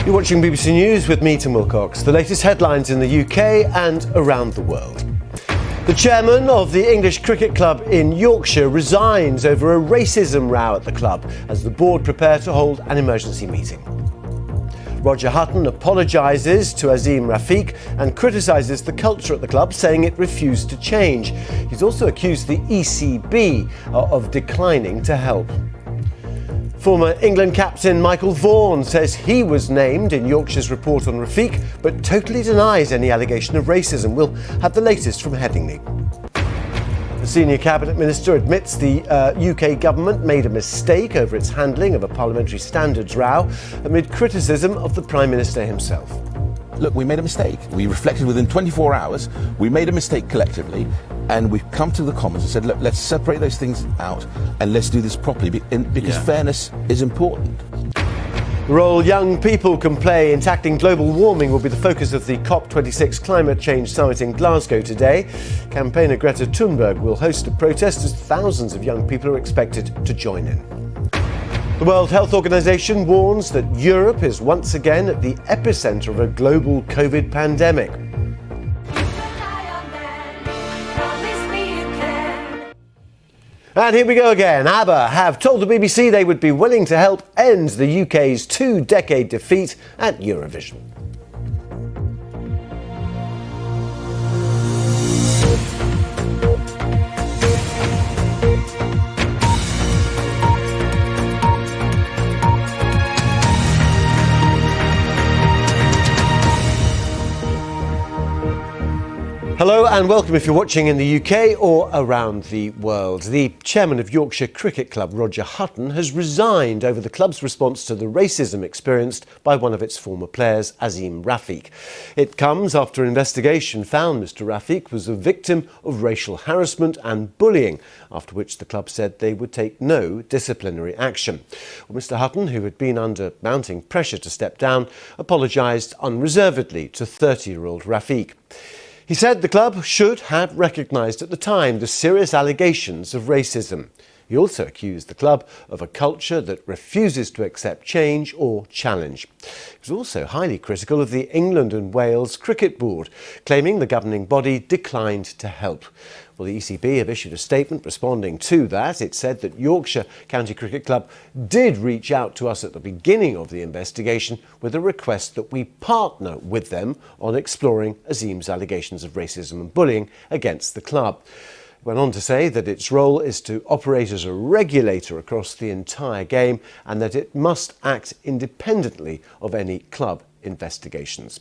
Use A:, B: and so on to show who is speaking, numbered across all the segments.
A: You're watching BBC News with me, Tim Willcox. The latest headlines in the UK and around the world. The chairman of the English Cricket Club in Yorkshire resigns over a racism row at the club as the board prepare to hold an emergency meeting. Roger Hutton apologises to Azim Rafiq and criticises the culture at the club, saying it refused to change. He's also accused the ECB of declining to help. Former England captain Michael Vaughan says he was named in Yorkshire's report on Rafiq, but totally denies any allegation of racism. We'll have the latest from Headingley. The senior cabinet minister admits the UK government made a mistake over its handling of a parliamentary standards row amid criticism of the Prime Minister himself.
B: Look, we made a mistake. We reflected within 24 hours. We made a mistake collectively, and we've come to the Commons and said, look, let's separate those things out and let's do this properly because fairness is important.
A: The role young people can play in tackling global warming will be the focus of the COP26 Climate Change Summit in Glasgow today. Campaigner Greta Thunberg will host a protest as thousands of young people are expected to join in. The World Health Organization warns that Europe is once again at the epicenter of a global COVID pandemic. And here we go again. ABBA have told the BBC they would be willing to help end the UK's two-decade defeat at Eurovision. Hello and welcome if you're watching in the UK or around the world. The chairman of Yorkshire Cricket Club, Roger Hutton, has resigned over the club's response to the racism experienced by one of its former players, Azim Rafiq. It comes after an investigation found Mr Rafiq was a victim of racial harassment and bullying, after which the club said they would take no disciplinary action. Well, Mr Hutton, who had been under mounting pressure to step down, apologised unreservedly to 30-year-old Rafiq. He said the club should have recognised at the time the serious allegations of racism. He also accused the club of a culture that refuses to accept change or challenge. He was also highly critical of the England and Wales Cricket Board, claiming the governing body declined to help. Well, the ECB have issued a statement responding to that. It said that Yorkshire County Cricket Club did reach out to us at the beginning of the investigation with a request that we partner with them on exploring Azim's allegations of racism and bullying against the club. It went on to say that its role is to operate as a regulator across the entire game and that it must act independently of any club investigations.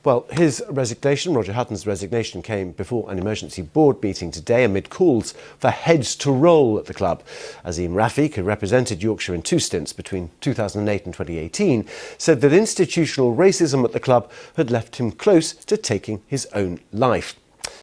A: Well, his resignation, Roger Hutton's resignation, came before an emergency board meeting today amid calls for heads to roll at the club. Azim Rafiq, who represented Yorkshire in two stints between 2008 and 2018, said that institutional racism at the club had left him close to taking his own life.